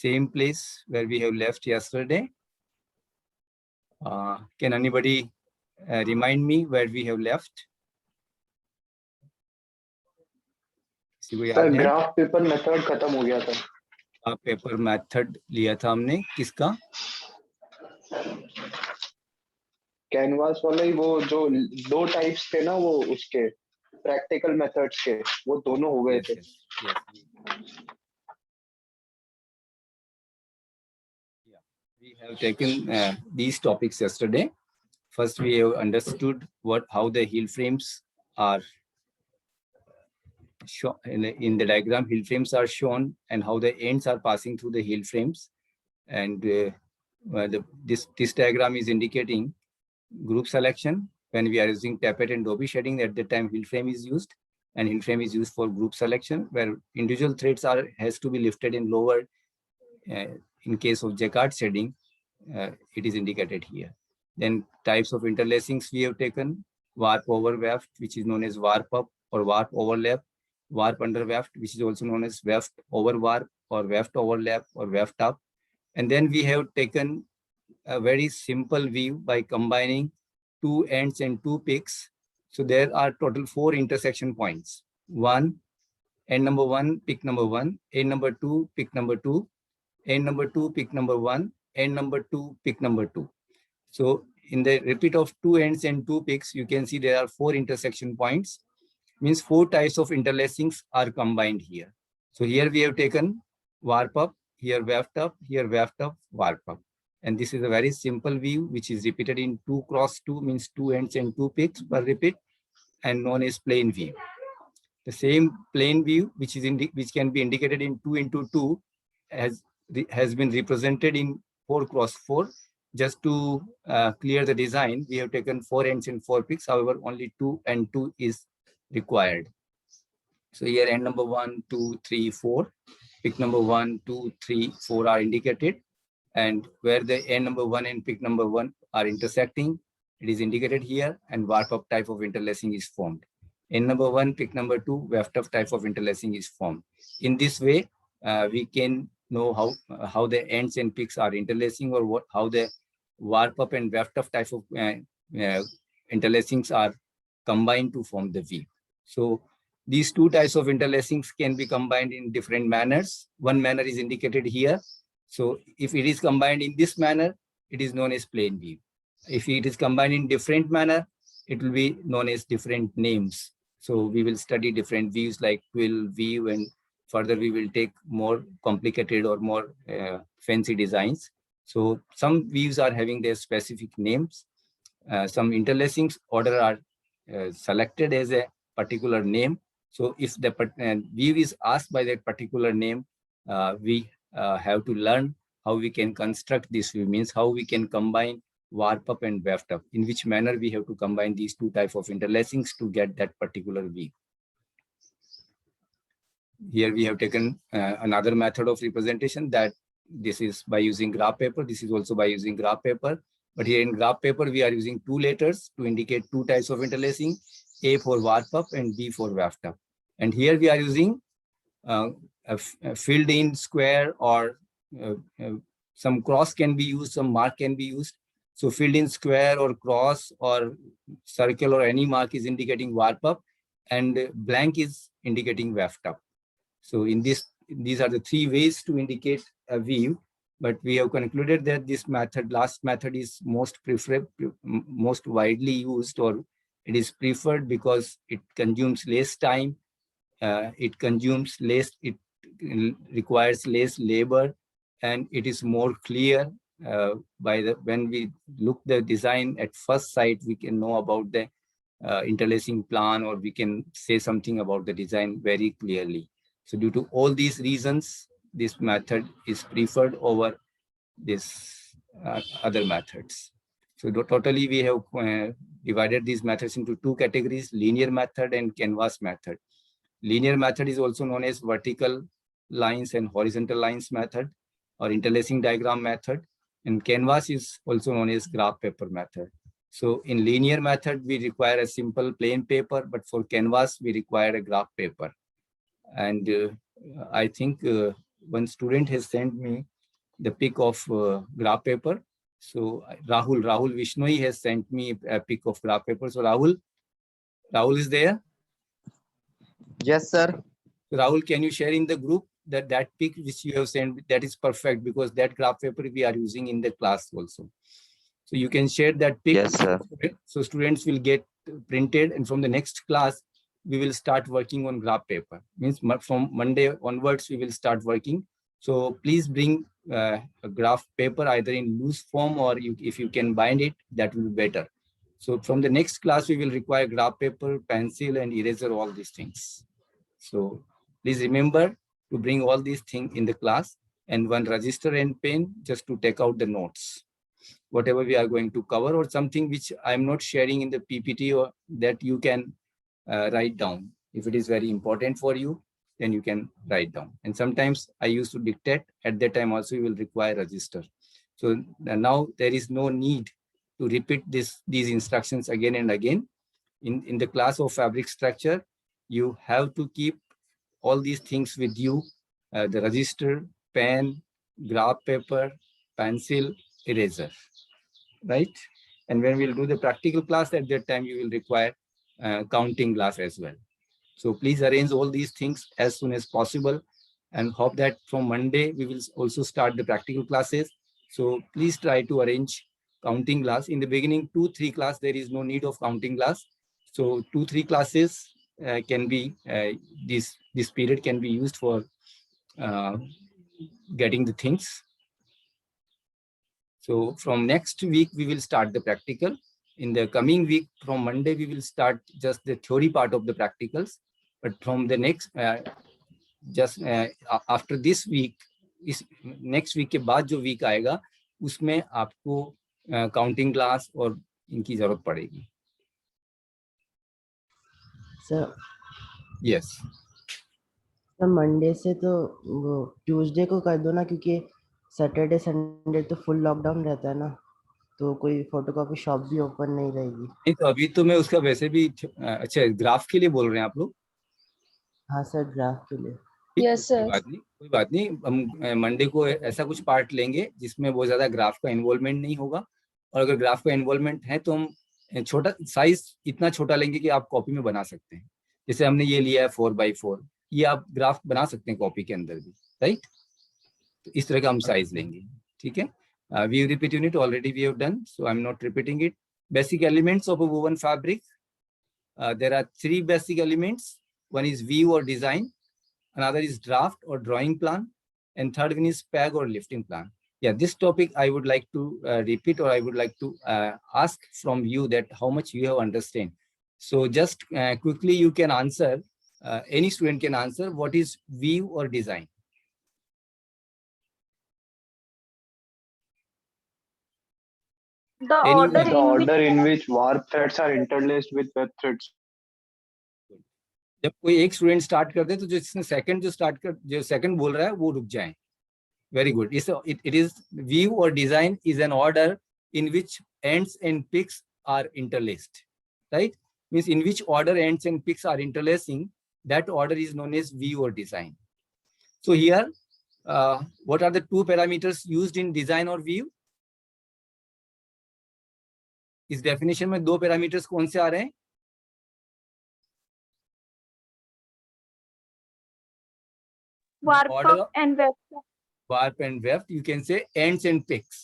same place where we have left yesterday. Can anybody remind me where we have left? Sir graph paper method खत्म हो गया था. Graph paper method लिया था हमने, किसका? कैनवास वाला ही, वो जो दो टाइप्स थे ना, वो उसके प्रैक्टिकल मेथड्स के, वो दोनों हो गए थे. We have taken these topics yesterday. First, we have understood how the hill frames are shown in the diagram. Hill frames are shown and how the ends are passing through the hill frames. And this diagram is indicating group selection. When we are using Tappet and Dobie shading, at the time hill frame is used, and hill frame is used for group selection, where individual threads has to be lifted and lowered. In case of Jacquard shading, it is indicated here. Then types of interlacings we have taken: warp over weft, which is known as warp up or warp overlap; warp under weft, which is also known as weft over warp or weft overlap or weft up. And then we have taken a very simple view by combining two ends and two peaks. So there are total 4 intersection points. End number 1, peak number 1, end number 2, peak number 2, end number 2, peak number 1, end number 2, peak number 2. So in the repeat of 2 ends and 2 peaks, you can see there are 4 intersection points. Means 4 types of interlacings are combined here. So here we have taken warp up, here weft up, here weft up, warp up. And this is a very simple view, which is repeated in 2 cross 2, means 2 ends and 2 peaks per repeat, and known as plane view. The same plane view, which can be indicated in 2 into 2, has been represented in 4 cross 4. Just to clear the design, we have taken 4 ends and 4 peaks. However, only 2 and 2 is required. So here end number 1, 2, 3, 4, peak number 1, 2, 3, 4 are indicated. And where the end number 1 and peak number 1 are intersecting, it is indicated here, and warp up type of interlacing is formed. End number 1, peak number 2, weft up type of interlacing is formed. In this way, we can know how the ends and peaks are interlacing, or how the warp up and weft up type of interlacings are combined to form the view. So these 2 types of interlacings can be combined in different manners. One manner is indicated here. So if it is combined in this manner, it is known as plane view. If it is combined in different manner, it will be known as different names. So we will study different views like twill view, and further we will take more complicated or more fancy designs. So some views are having their specific names. Some interlacings order are selected as a particular name. So if the view is asked by that particular name, we have to learn how we can construct this view, means how we can combine warp up and weft up, in which manner we have to combine these 2 types of interlacings to get that particular view. Here we have taken another method of representation, that this is by using graph paper. This is also by using graph paper. But here in graph paper, we are using 2 letters to indicate 2 types of interlacing, A for warp up and B for weft up. And here we are using a filled in square, or some cross can be used, some mark can be used. So filled in square or cross or circle or any mark is indicating warp up, and blank is indicating weft up. So in these are the 3 ways to indicate a view. But we have concluded that this method, last method, is most widely used, or it is preferred because it consumes less time, it requires less labor, and it is more clear. When we look the design at first sight, we can know about the interlacing plan, or we can say something about the design very clearly. So due to all these reasons, this method is preferred over this other methods. So totally we have divided these methods into 2 categories: linear method and canvas method. Linear method is also known as vertical lines and horizontal lines method, or interlacing diagram method. And canvas is also known as graph paper method. So in linear method, we require a simple plain paper, but for canvas, we require a graph paper. And I think one student has sent me the pic of graph paper. So Rahul Vishnoi has sent me a pic of graph paper. So Rahul is there? Yes, sir. Rahul, can you share in the group that pic which you have sent? That is perfect, because that graph paper we are using in the class also. So you can share that pic. Yes, sir. So students will get printed, and from the next class, we will start working on graph paper. Means from Monday onwards, we will start working. So please bring a graph paper either in loose form, or if you can bind it, that will be better. So from the next class, we will require graph paper, pencil, and eraser, all these things. So please remember to bring all these things in the class, and one register and pen just to take out the notes, whatever we are going to cover, or something which I'm not sharing in the PPT, or that you can write down. If it is very important for you, then you can write down. And sometimes I used to dictate. At that time also you will require register. So now there is no need to repeat these instructions again and again. In the class of fabric structure, you have to keep all these things with you: the register, pen, graph paper, pencil, eraser, right? And when we'll do the practical class, at that time you will require counting glass as well. So please arrange all these things as soon as possible, and hope that from Monday we will also start the practical classes. So please try to arrange counting glass. In the beginning, 2-3 class, there is no need of counting glass. So 2-3 classes can be, this period can be used for getting the things. So from next week, we will start the practical. In the coming week, from Monday, we will start just the theory part of the practicals. But from the next, after this week, इस next week के बाद जो week आएगा, उसमें आपको counting class और इनकी जरूरत पड़ेगी. Sir Yes. सर मंडे से तो वो ट्यूसडे को कर दो ना, क्योंकि सैटरडे संडे तो फुल लॉकडाउन रहता है ना, तो कोई फोटोकॉपी शॉप भी ओपन नहीं रहेगी. नहीं तो अभी तो मैं उसका वैसे भी, अच्छा ग्राफ के लिए बोल रहे हैं आप लोग? हाँ सर, ग्राफ के लिए. Yes sir. कोई बात नहीं, हम मंडे को ऐसा कुछ पार्ट लेंगे जिसमें बहुत ज्यादा ग्राफ का इन्वॉल्वमेंट नहीं होगा, और अगर ग्राफ का इन्वॉल्वमेंट है तो हम छोटा साइज इतना छोटा लेंगे कि आप कॉपी में बना सकते हैं. जैसे हमने ये लिया है 4x4, ये आप ग्राफ बना सकते हैं कॉपी के अंदर भी, राइट? तो इस तरह का हम साइज लेंगे, ठीक है? We repeat unit already we have done, so I am not repeating it. Basic elements of a woven fabric, there are 3 basic elements. One is view or design, another is draft or drawing plan, and third one is peg or lifting plan. Yeah, this topic I would like to repeat, or I would like to ask from you that how much you have understand. So just quickly you can answer, any student can answer, what is view or design? The order in which warp threads are interlaced with web threads. जब कोई एक student start करते तो जिसने second जो second बोल रहा है वो रुक जाए. Very good. It is weave or design is an order in which ends and picks are interlaced, right? Means in which order ends and picks are interlacing, that order is known as weave or design. So here what are the 2 parameters used in design or weave? इस definition में 2 parameters कौन से आ रहे हैं? warp and weft. Warp and weft, you can say ends and picks,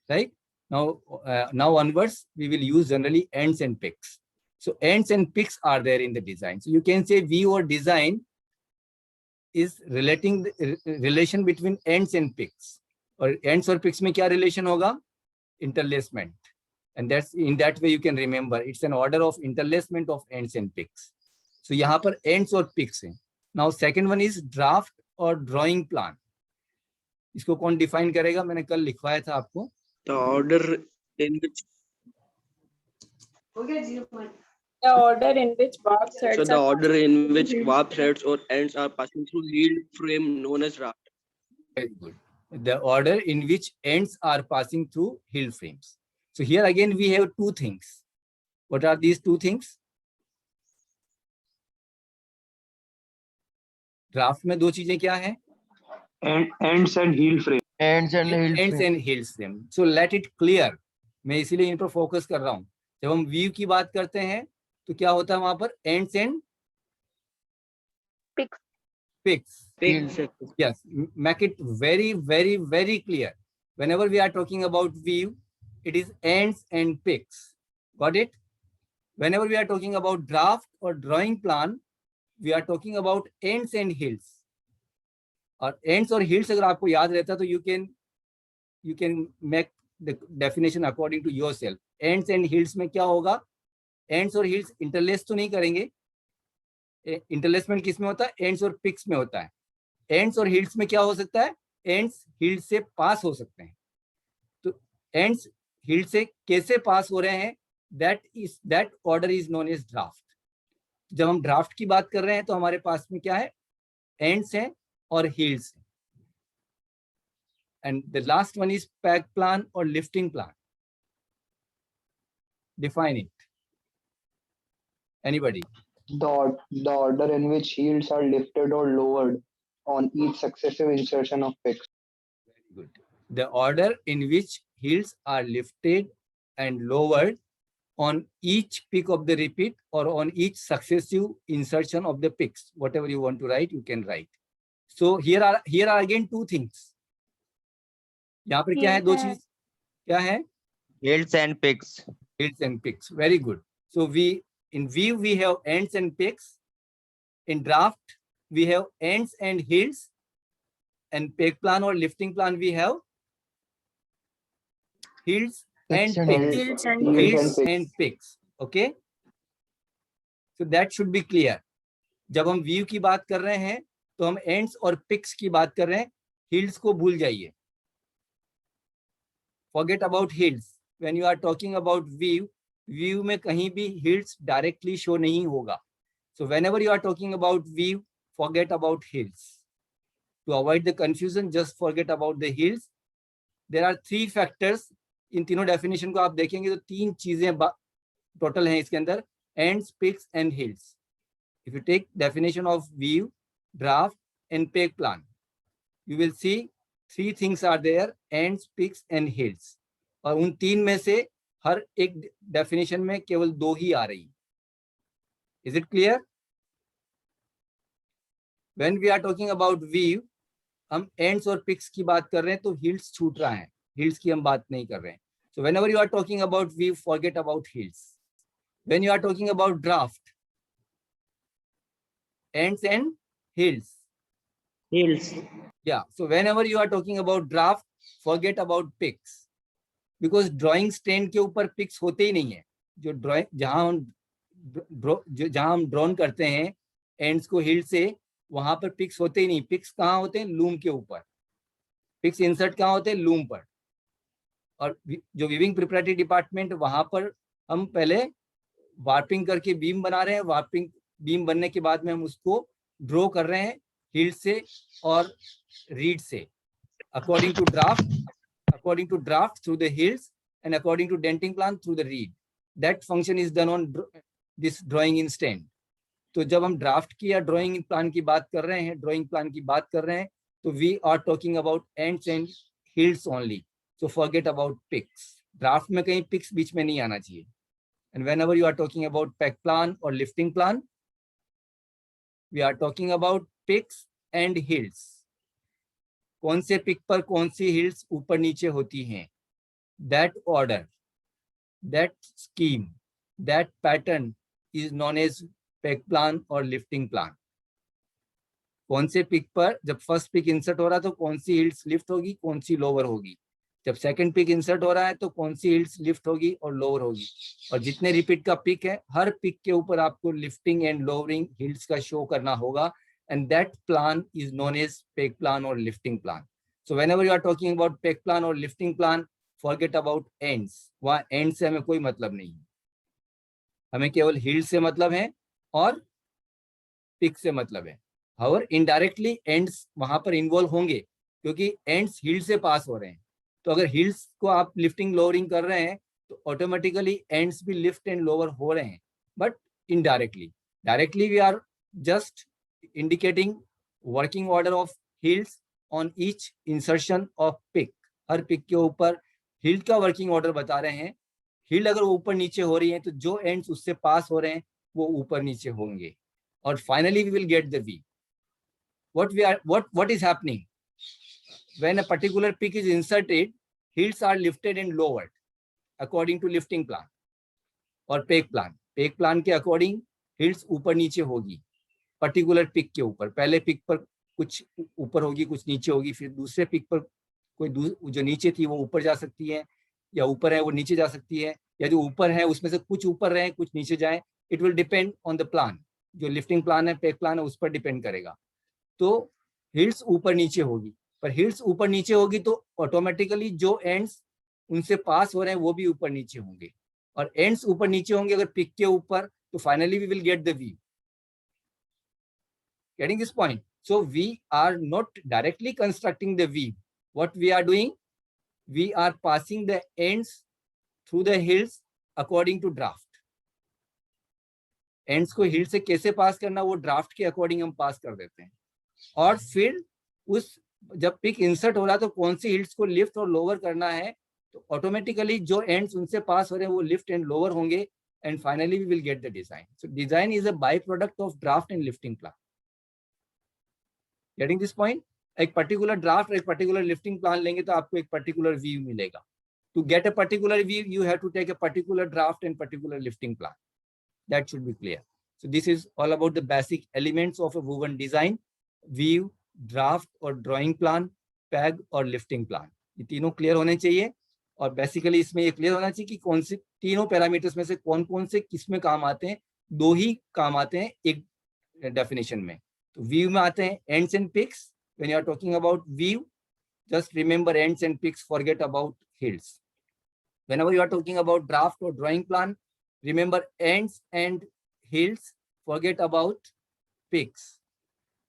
right? Now onwards, we will use generally ends and picks. So ends and picks are there in the design. So you can say view or design is relating the relation between ends and picks. Or ends or picks में क्या relation होगा? Interlacement. And that's in that way you can remember it's an order of interlacement of ends and picks. So यहाँ पर ends और picks हैं. Now second one is draft और drawing plan. इसको कौन डिफाइन करेगा? मैंने कल लिखवाया था आपको. The order in which warp threads or ends are passing through lead frame known as draft. Very good. The order in which ends are passing through hill frames. So here again we have 2 things. What are these 2 things? Draft में 2 चीजें क्या हैं? Ends and heel frame. Ends and heel ends frame. and heels frame. So let it clear. मैं इसीलिए इन पर focus कर रहा हूँ. जब हम व्यू की बात करते हैं तो क्या होता है वहां पर? Ends and Pics. Picks. Heels. Yes, make it very, very, very clear. Whenever we are talking about view, it is ends and pics. Got it? Whenever we are talking about draft or drawing plan, we are talking about ends and heels. और ends और heels अगर आपको याद रहता है तो you can make the definition according to yourself. Ends and heels में क्या होगा? Ends और heels interlace तो नहीं करेंगे. इंटरलेसमेंट किस में होता है? एंड्स और पिक्स में होता है. एंड्स और हील्स में क्या हो सकता है? एंड्स हील्स से पास हो सकते हैं. तो एंड्स हील से कैसे पास हो रहे हैं? That order is known as draft. जब हम ड्राफ्ट की बात कर रहे हैं तो हमारे पास में क्या है? एंड्स हैं और हील्स हैं. And the last one is peg plan or lifting plan. Define it. Anybody? The order in which heels are lifted or lowered on each successive insertion of pics. Very good. The order in which heels are lifted and lowered on each pick of the repeat or on each successive insertion of the picks. Whatever you want to write, you can write. So here are again two things. यहाँ पर क्या है? दो चीज क्या है? Heels and pics. Heels and picks. Very good. So in view we have ends and picks. In draft we have ends and heels. And peg plan or lifting plan we have heels and picks. Heels and Heels and picks. Okay. So that should be clear. जब हम view की बात कर रहे हैं तो हम ends और पिक्स की बात कर रहे हैं. हील्स को भूल जाइए. Forget about heels. When you are talking about view में कहीं भी heels directly show नहीं होगा. So whenever you are talking about view, forget about heels. To avoid the confusion, just forget about the heels. There are three factors. इन तीनों definition को आप देखेंगे तो तीन चीजें टोटल हैं इसके अंदर: ends, picks and heels. If you take definition of view, draft and peg plan, you will see three things are there: ends, picks and heels. और उन तीन में से हर एक डेफिनेशन में केवल दो ही आ रही. Is it clear? When we are talking about view, हम ends और picks की बात कर रहे हैं तो heels छूट रहा है. Heels की हम बात नहीं कर रहे हैं. So whenever you are talking about view, forget about heels. When you are talking about draft, ends and heels. Heels. Yeah. So whenever you are talking about draft, forget about picks. Because drawing stand के ऊपर picks होते ही नहीं है. जो drawing जहाँ हम drawn करते हैं एंड्स को हील से, वहां पर पिक्स होते ही नहीं. पिक्स कहाँ होते हैं? लूम के ऊपर. पिक्स इंसर्ट कहाँ होते हैं? लूम पर. और जो वीविंग प्रिपरेटरी डिपार्टमेंट, वहां पर हम पहले वार्पिंग करके बीम बना रहे हैं. वार्पिंग बीम बनने के बाद में हम उसको ड्रॉ कर रहे हैं हील से और रीड से, according to draft through the healds and according to denting plan through the reed. That function is done on this drawing in stand. तो जब हम ड्राफ्ट की या ड्राइंग प्लान की बात कर रहे हैं, ड्राइंग प्लान की बात कर रहे हैं, तो we are talking about ends and healds only. So forget about picks. Draft में कहीं पिक्स बीच में नहीं आना चाहिए. And whenever you are talking about peg plan or lifting plan, we are talking about picks and healds. कौन से pick पर कौन सी हील्स ऊपर नीचे होती हैं, that order, that scheme, that pattern is known as peg plan or lifting plan. कौन से पिक पर जब फर्स्ट पिक इंसर्ट हो रहा है तो कौन सी हिल्स लिफ्ट होगी, कौन सी लोअर होगी. जब सेकंड पिक इंसर्ट हो रहा है तो कौन सी हिल्स लिफ्ट होगी और लोअर होगी. और जितने रिपीट का पिक है, हर पिक के ऊपर आपको लिफ्टिंग एंड लोअरिंग हिल्स का शो करना होगा. And that plan is known as peg plan or lifting plan. So whenever you are talking about peg plan or lifting plan, forget about ends. वहां end से हमें कोई मतलब नहीं है. हमें केवल हील से मतलब है और पिक से मतलब है. हाउएवर इनडायरेक्टली एंड्स वहां पर इन्वॉल्व होंगे क्योंकि एंड्स हील से पास हो रहे हैं. तो अगर हील्स को आप लिफ्टिंग लोअरिंग कर रहे हैं तो ऑटोमेटिकली एंड्स भी लिफ्ट एंड लोअर हो रहे हैं, but indirectly we are just indicating working order of healds on each insertion of pick. हर पिक के ऊपर हिल्ड का वर्किंग ऑर्डर बता रहे हैं। हिल्ड अगर ऊपर नीचे हो रही है तो जो एंड्स उससे पास हो रहे हैं वो ऊपर नीचे होंगे, और finally we will get the view. what is happening when a particular pick is inserted? Hilts are lifted and lowered according to lifting plan और पेक प्लान। पेक प्लान के अकॉर्डिंग हिल्स ऊपर नीचे होगी पर्टिकुलर पिक के ऊपर। पहले pick पर कुछ ऊपर होगी, कुछ नीचे होगी, फिर दूसरे पिक पर कोई जो नीचे थी वो ऊपर जा सकती है, या ऊपर है वो नीचे जा सकती है, या जो ऊपर है उसमें से कुछ ऊपर रहे कुछ नीचे जाए। It will depend on the plan. जो लिफ्टिंग प्लान है, पेक प्लान है, उस पर डिपेंड करेगा। तो हिल्स ऊपर नीचे होगी, पर हिल्स ऊपर नीचे होगी तो ऑटोमेटिकली जो एंड्स उनसे पास हो रहे हैं वो भी ऊपर नीचे होंगे, और एंड्स ऊपर नीचे होंगे अगर पिक के ऊपर, तो finally we will get the view. Getting this point? So we are not directly constructing the weave. What we are doing, we are passing the ends through the hills according to draft. Ends को हिल से कैसे पास करना वो draft के according हम पास कर देते हैं, और फिर उस जब पिक इंसर्ट हो रहा है तो कौन सी हिल्स को लिफ्ट और लोअर करना है, तो ऑटोमेटिकली जो एंड्स उनसे पास हो रहे हैं वो लिफ्ट एंड लोअर होंगे, and finally we will get the design. So design is a by product of draft and lifting plan. Getting this point? एक पर्टिकुलर ड्राफ्ट और एक पर्टिकुलर लिफ्टिंग प्लान लेंगे तो आपको एक पर्टिकुलर व्यू मिलेगा। To get a particular view you have to take a particular draft and particular lifting plan. That should be clear. So this is all about the basic elements of a woven design: weave, draft or drawing plan, peg और lifting plan. ये तीनों clear होने चाहिए, और basically इसमें ये clear होना चाहिए कि कौन से तीनों पैरामीटर्स में से कौन कौन से किस में काम आते हैं। दो ही काम आते हैं एक डेफिनेशन में। तो weave में आते हैं ends and picks. When you are talking about weave, just remember ends and picks, forget about hills. Whenever you are talking about draft or drawing plan, remember ends and hills, forget about picks.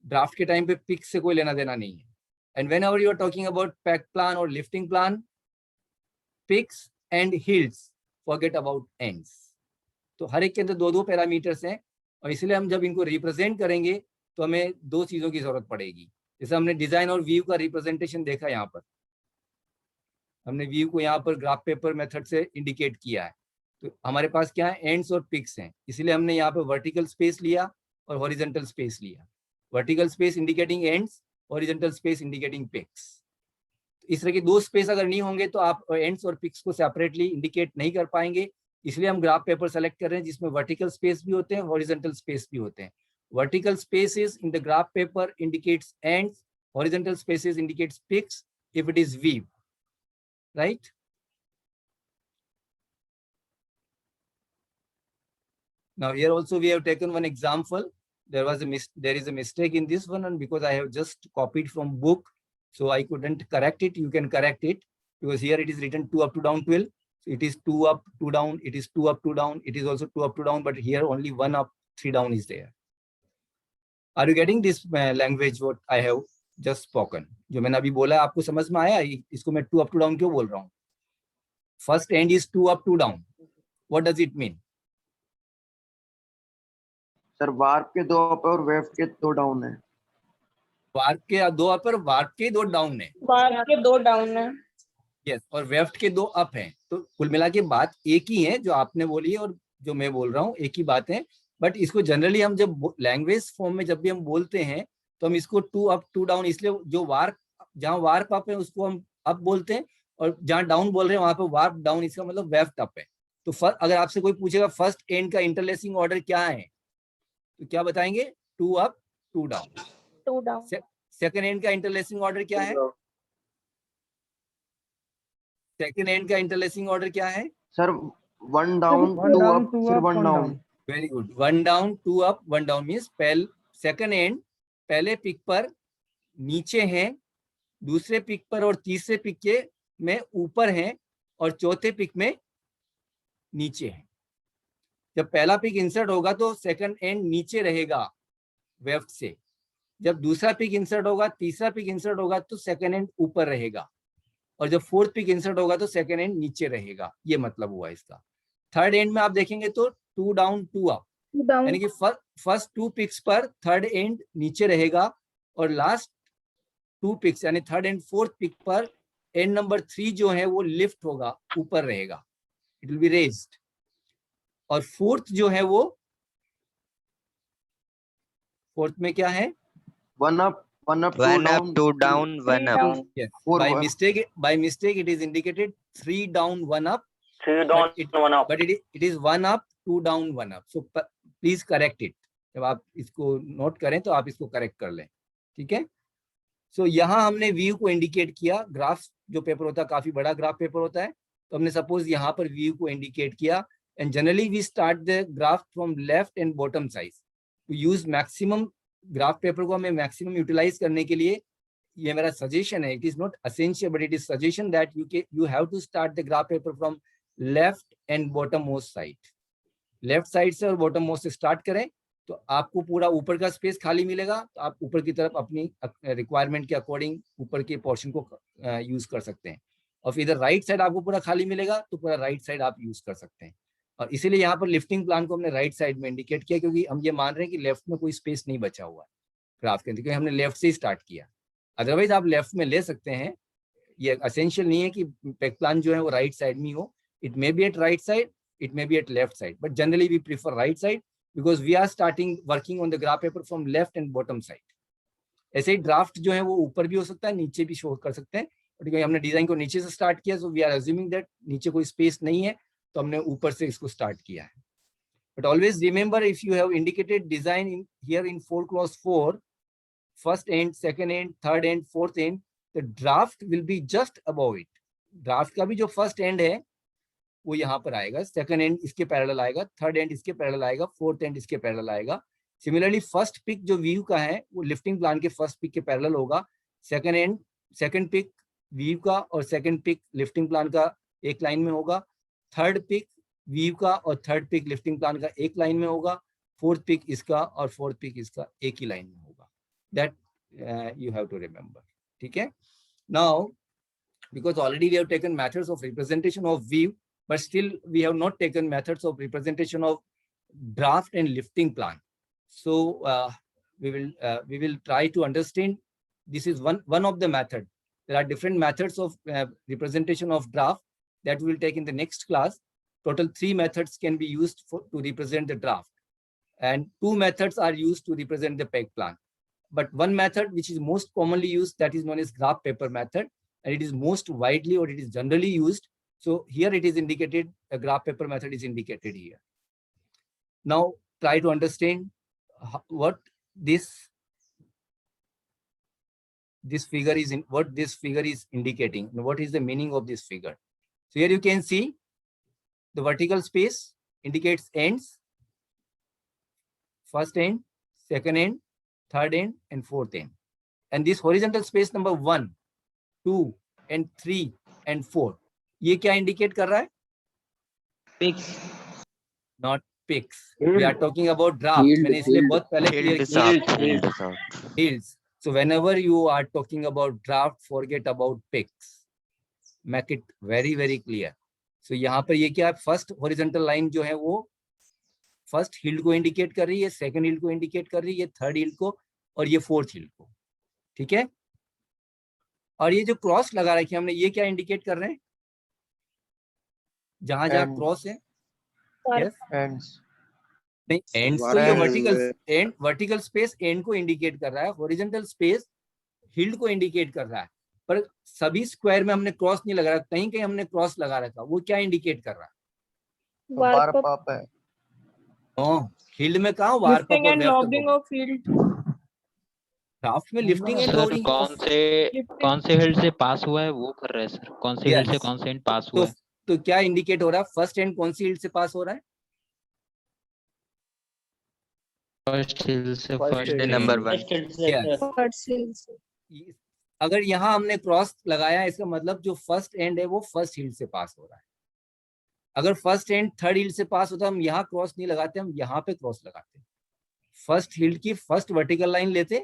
Draft के time पे picks से कोई लेना देना नहीं है। And whenever you are talking about peg plan or lifting plan, picks and hills, forget about ends. तो हर एक के अंदर दो दो पैरामीटर्स हैं, और इसलिए हम जब इनको रिप्रेजेंट करेंगे तो हमें दो चीजों की जरूरत पड़ेगी। जैसे हमने डिजाइन और व्यू का रिप्रेजेंटेशन देखा, यहाँ पर हमने व्यू को यहाँ पर ग्राफ पेपर मेथड से इंडिकेट किया है। तो हमारे पास क्या है, एंड्स और पिक्स हैं, इसलिए हमने यहाँ पे वर्टिकल स्पेस लिया और हॉरिजॉन्टल स्पेस लिया। Vertical space indicating ends, horizontal space indicating picks. इस तरह के दो स्पेस अगर नहीं होंगे तो आप एंड्स और पिक्स को सेपरेटली इंडिकेट नहीं कर पाएंगे। इसलिए हम ग्राफ पेपर सेलेक्ट कर रहे हैं जिसमें वर्टिकल स्पेस भी होते हैं, हॉरिजॉन्टल स्पेस भी होते हैं। Vertical spaces in the graph paper indicates ends, horizontal spaces indicates picks if it is weave, right? Now here also we have taken one example. There is a mistake in this one, and because I have just copied from book, so I couldn't correct it. You can correct it, because here it is written 2 up, 2 down, 12. So it is 2 up, 2 down. It is 2 up, 2 down. It is also 2 up, 2 down. But here only 1 up, 3 down is there. Are you getting this language? What I have just spoken. जो मैंने अभी बोला आपको समझ में आया? इसको मैं 2 up, 2 down क्यों बोल रहा हूँ? First end is 2 up, 2 down. What does it mean? Sir warp के 2 अप और वेफ्ट के 2 डाउन है। वार्प के 2 अप और वार्प के 2 डाउन है। वार्प के 2 डाउन है। यस, और वेफ्ट के 2 अप हैं। तो कुल मिला के बात एक ही है, जो आपने बोली है और जो मैं बोल रहा हूँ एक ही बात है। बट इसको जनरली हम जब लैंग्वेज फॉर्म में जब भी हम बोलते हैं तो हम इसको 2 अप 2 डाउन, इसलिए जो वार्प, जहाँ वार्प अप है उसको हम अप बोलते हैं, और जहाँ डाउन बोल रहे हैं वहां पे वार्प डाउन, इसका मतलब वेफ्ट अप है। तो अगर आपसे कोई पूछेगा फर्स्ट एंड का इंटरलेसिंग ऑर्डर क्या है, तो क्या बताएंगे? 2 up 2 down. 2 down. Second and का इंटरलेसिंग ऑर्डर क्या है? सेकंड एंड का इंटरलेसिंग ऑर्डर क्या है? सर 1 डाउन 2 अप फिर 1 down. Very good. 1 down 2 up 1 down means second and पहले पिक पर नीचे है, दूसरे पिक पर और तीसरे पिक के में ऊपर है, और चौथे पिक में नीचे है। जब पहला पिक इंसर्ट होगा तो सेकंड एंड नीचे रहेगा वेफ्ट से। जब दूसरा पिक इंसर्ट होगा, तीसरा पिक इंसर्ट होगा तो सेकंड एंड ऊपर रहेगा, और जब फोर्थ पिक इंसर्ट होगा तो सेकंड एंड नीचे रहेगा। ये मतलब हुआ इसका। थर्ड एंड में आप देखेंगे तो 2 डाउन 2 अप, यानी कि फर्स्ट 2 पिक्स पर थर्ड एंड नीचे रहेगा, और लास्ट 2 पिक्स यानी थर्ड एंड फोर्थ पिक पर एंड नंबर 3 जो है वो लिफ्ट होगा, ऊपर रहेगा, इट विल बी रेज्ड। और फोर्थ जो है वो, फोर्थ में क्या है, 1 up, 2 1 up, down, 2 down, 1 Three up. down. four by up. mistake it is indicated 3 down 1 up, 3 down, 1 up. but it is 1 up 2 down 1 up, so please correct it। जब आप इसको नोट करें तो आप इसको करेक्ट कर लें, ठीक है। सो यहाँ हमने व्यू को इंडिकेट किया। ग्राफ जो पेपर होता है काफी बड़ा ग्राफ पेपर होता है, तो हमने सपोज यहाँ पर व्यू को इंडिकेट किया। And generally we start the graph from left and bottom side to use maximum. Graph paper को हमें मैक्सिमम यूटिलाइज करने के लिए ये मेरा सजेशन है, it is not essential but it is suggestion that you have to start the graph paper from left and bottom most side. Left side से और बॉटम मोस्ट से स्टार्ट करें तो आपको पूरा ऊपर का स्पेस खाली मिलेगा, तो आप ऊपर की तरफ अपनी रिक्वायरमेंट के अकॉर्डिंग ऊपर के पोर्शन को यूज कर सकते हैं। और फिर इधर राइट साइड आपको पूरा खाली मिलेगा तो पूरा राइट साइड आप यूज कर सकते हैं। और इसीलिए यहाँ पर लिफ्टिंग प्लान को हमने राइट साइड में इंडिकेट किया, क्योंकि हम ये मान रहे हैं कि लेफ्ट में कोई स्पेस नहीं बचा हुआ है ग्राफ के अंदर, क्योंकि हमने लेफ्ट से ही स्टार्ट किया। अदरवाइज आप लेफ्ट में ले सकते हैं, ये असेंशियल नहीं है कि पेक प्लान जो है वो राइट साइड में हो। It may be at right side, it may be at left side, but generally we prefer right side because we are starting working on the graph paper from left and bottom side। ऐसे ही draft जो है वो ऊपर भी हो सकता है, नीचे भी शो कर सकते हैं, क्योंकि हमने डिजाइन को नीचे से स्टार्ट किया, so we are assuming that नीचे कोई स्पेस नहीं है, तो हमने ऊपर से इसको स्टार्ट किया है। But always remember, if you have indicated design in here in 4x4, first and, second and, third and, fourth and, the draft will be just above it. Draft का भी जो फर्स्ट एंड है वो यहाँ पर आएगा, सेकंड एंड इसके parallel आएगा, थर्ड एंड इसके पैरेलल आएगा, फोर्थ एंड इसके पैरेलल आएगा। सिमिलरली फर्स्ट पिक जो व्यू का है वो लिफ्टिंग प्लान के फर्स्ट पिक के पैरेलल होगा। सेकंड पिक व्यू का और सेकंड पिक लिफ्टिंग प्लान का एक लाइन में होगा। थर्ड पिक व्यू का और थर्ड पिक लिफ्टिंग प्लान का एक लाइन में होगा। फोर्थ पिक इसका और फोर्थ पिक इसका एक ही लाइन में होगा। That you have to remember, ठीक है। Now because already we have taken methods of representation of view, but still we have not taken methods of representation of draft and lifting plan. So we will try to understand. This is one of the method. There are different methods of representation of draft that we will take in the next class. Total 3 methods can be used to represent the draft, and 2 methods are used to represent the peg plan. But one method which is most commonly used, that is known as graph paper method, and it is most widely or it is generally used. So here it is indicated, a graph paper method is indicated here. Now try to understand what this figure is in, what this figure is indicating, and what is the meaning of this figure. So here you can see the vertical space indicates ends, first end, second end, third end, and fourth end. And this horizontal space number 1, 2, and 3, and 4. ये क्या indicate कर रहा है? Pics. Not pics. We are talking about draft. मैंने इसलिए बहुत पहले clear Fields किया। up, fields up. Fields. So whenever you are talking about draft, forget about pics. Make it very very clear. So यहाँ पर ये क्या है? फर्स्ट हॉरिजॉन्टल लाइन जो है वो फर्स्ट हिल को इंडिकेट कर रही है, सेकंड हिल को इंडिकेट कर रही है, थर्ड हिल को, और ये फोर्थ हिल को, ठीक है। और ये जो क्रॉस लगा रखी है हमने, ये क्या इंडिकेट कर रहे हैं? जहां जहां Ends. क्रॉस है, yes? Ends. नहीं, एंड तो ये वर्टिकल स्पेस एंड को इंडिकेट कर रहा है, हॉरिजॉन्टल स्पेस हिल को इंडिकेट कर रहा है, पर सभी स्क्वायर में हमने क्रॉस नहीं लगा रखा, कहीं कहीं हमने क्रॉस लगा रखा। वो क्या इंडिकेट कर रहा है? Warp up है। हिल में कहा warp Lifting and up? lowering of field. Draft में लिफ्टिंग एंड सर लोअरिंग कौन से हिल से पास हुआ है वो कर रहे हैं सर, कौन से हिल से Yes. कौन से एंड पास हुआ है। तो क्या इंडिकेट हो रहा है? फर्स्ट एंड कौन सी हिल से पास हो रहा है? फर्स्ट हिल से first hill number 1. Yes. First hills. अगर यहाँ हमने क्रॉस लगाया, इसका मतलब जो फर्स्ट एंड है वो फर्स्ट हिल से पास हो रहा है। अगर फर्स्ट एंड थर्ड हिल से पास होता, हम यहाँ क्रॉस नहीं लगाते, हम यहाँ पे क्रॉस लगाते। फर्स्ट हिल की फर्स्ट वर्टिकल लाइन लेते,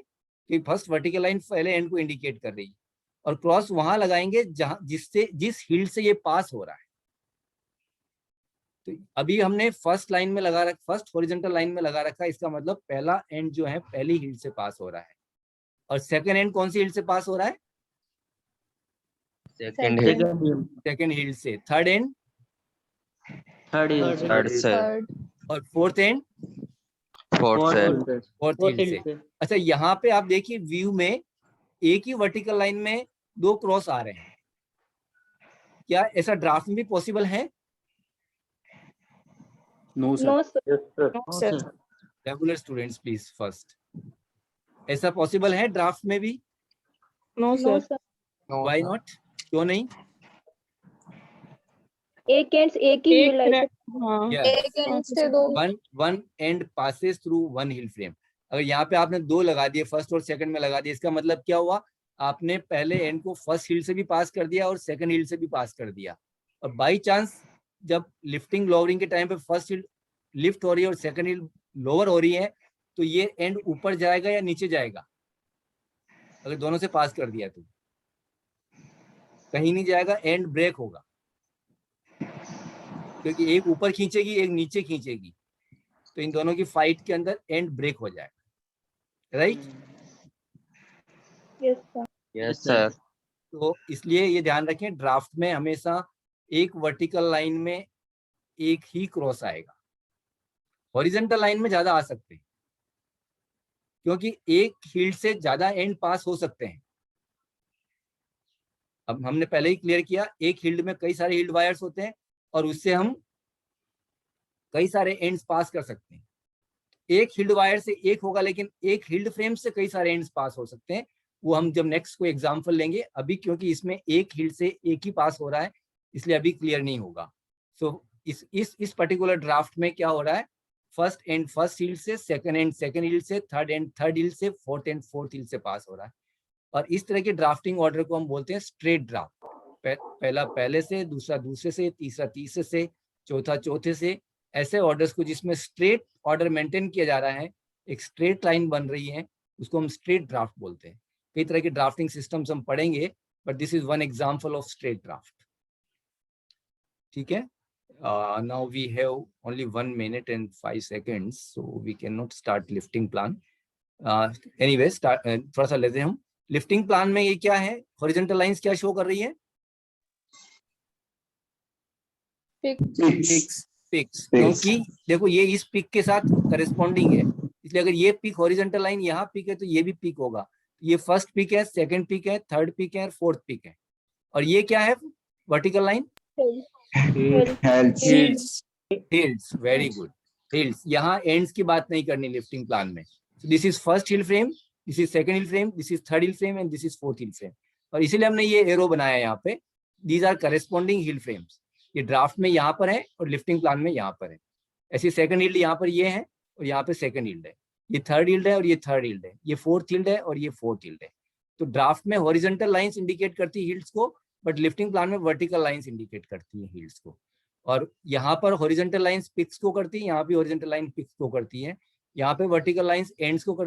कि फर्स्ट वर्टिकल लाइन पहले एंड को इंडिकेट कर रही है, और क्रॉस वहां लगाएंगे जहां जिस हिल से ये पास हो रहा है। तो अभी हमने फर्स्ट लाइन में लगा रखा, फर्स्ट हॉरिजॉन्टल लाइन में लगा रखा, इसका मतलब पहला एंड जो है पहली हिल से पास हो रहा है। और सेकंड एंड कौन सी हिल से पास हो रहा है? सेकंड सेकंड हिल से। थर्ड एंड थर्ड से और फोर्थ एंड फोर्थ से फोर्थ हिल से। अच्छा, यहाँ पे आप देखिए व्यू में एक ही वर्टिकल लाइन में दो क्रॉस आ रहे हैं। क्या ऐसा ड्राफ्ट में भी पॉसिबल है? No no sir. Sir, no sir, regular students please first. ऐसा पॉसिबल है ड्राफ्ट में भी? No no sir. No, why sir. Not? क्यों नहीं? एक एंड एक ही हिल एक ऐसे, हाँ, Yes. एक एंड से दो। One and passes through one hill frame. अगर यहाँ पे आपने दो लगा दिए, फर्स्ट और सेकंड में लगा दिए, इसका मतलब क्या हुआ? आपने पहले एंड को फर्स्ट हिल से भी पास कर दिया और सेकंड हिल से भी पास कर दिया। और बाई चांस जब लिफ्टिंग लोअरिंग के टाइम पे फर्स्ट हिल लिफ्ट हो रही है और सेकंड हिल लोअर हो रही है, तो ये एंड ऊपर जाएगा या नीचे जाएगा? अगर दोनों से पास कर दिया तो कहीं नहीं जाएगा, एंड ब्रेक होगा, क्योंकि एक ऊपर खींचेगी एक नीचे खींचेगी, तो इन दोनों की फाइट के अंदर एंड ब्रेक हो जाएगा, right? Yes sir, yes sir तो इसलिए ये ध्यान रखें, ड्राफ्ट में हमेशा एक वर्टिकल लाइन में एक ही क्रॉस आएगा। हॉरिजॉन्टल लाइन में ज्यादा आ सकते हैं, क्योंकि एक हील्ड से ज्यादा एंड पास हो सकते हैं। अब हमने पहले ही क्लियर किया, एक हील्ड में कई सारे हील्ड वायर्स होते हैं और उससे हम कई सारे एंड्स पास कर सकते हैं। एक हील्ड वायर से एक होगा, लेकिन एक हील्ड फ्रेम से कई सारे एंड्स पास हो सकते हैं। वो हम जब नेक्स्ट कोई एग्जांपल लेंगे, अभी क्योंकि इसमें एक हील्ड से एक ही पास हो रहा है, इसलिए अभी क्लियर नहीं होगा। सो इस पर्टिकुलर ड्राफ्ट में क्या हो रहा है? फर्स्ट एंड फर्स्ट हील्ड से, सेकंड एंड सेकंड हील्ड से, थर्ड एंड थर्ड हील्ड से, फोर्थ एंड फोर्थ हील्ड से पास हो रहा है। और इस तरह के ड्राफ्टिंग ऑर्डर को हम बोलते हैं स्ट्रेट ड्राफ्ट। पहला पहले से, दूसरा दूसरे से, तीसरा तीसरे से, चौथा चौथे से, ऐसे ऑर्डर्स को जिसमें स्ट्रेट ऑर्डर मेंटेन किया जा रहा है, एक स्ट्रेट लाइन बन रही है, उसको हम स्ट्रेट ड्राफ्ट बोलते हैं। कई तरह के ड्राफ्टिंग सिस्टम्स हम पढ़ेंगे, but this is one example of straight draft. ठीक है, now we have only 1 minute and 5 seconds, so we cannot start lifting plan. Anyway, थोड़ा सा लेते हैं हम। लिफ्टिंग प्लान में ये क्या है? हॉरिजॉन्टल लाइंस क्या शो कर रही है? पिक्स, क्योंकि देखो ये इस पिक के साथ करेस्पॉन्डिंग है, इसलिए अगर ये पिक हॉरिजॉन्टल लाइन यहाँ पिक है तो ये भी पिक होगा। ये फर्स्ट पिक है, सेकंड पिक है, थर्ड पिक है और फोर्थ पिक है। और ये क्या है? Vertical line hills. Very good, hills. यहाँ एंड्स की बात नहीं करनी लिफ्टिंग प्लान में। This is first hill frame, this is second hill frame, this is third hill frame and this is fourth hill frame. और इसीलिए हमने ये एरो बनाया यहाँ पे, these are corresponding heald frames. ये ड्राफ्ट में यहाँ पर है और लिफ्टिंग प्लान में यहाँ पर है। ऐसी सेकंड हिल्ड यहाँ पर ये है और यहाँ पे सेकंड हिल्ड है, ये थर्ड हिल्ड है और ये थर्ड हिल्ड है, ये फोर्थ हिल्ड है और ये फोर्थ हिल्ड है। तो ड्राफ्ट में हॉरिजॉन्टल लाइंस इंडिकेट करती है हिल्ड्स को, बट लिफ्टिंग प्लान में वर्टिकल लाइंस इंडिकेट करती है हिल्ड्स को। और यहाँ पर हॉरिजॉन्टल लाइंस पिक्स को करती है, यहाँ भी हॉरिजॉन्टल लाइन पिक्स को करती है, यहाँ पे वर्टिकल लाइंस एंड्स को करती है।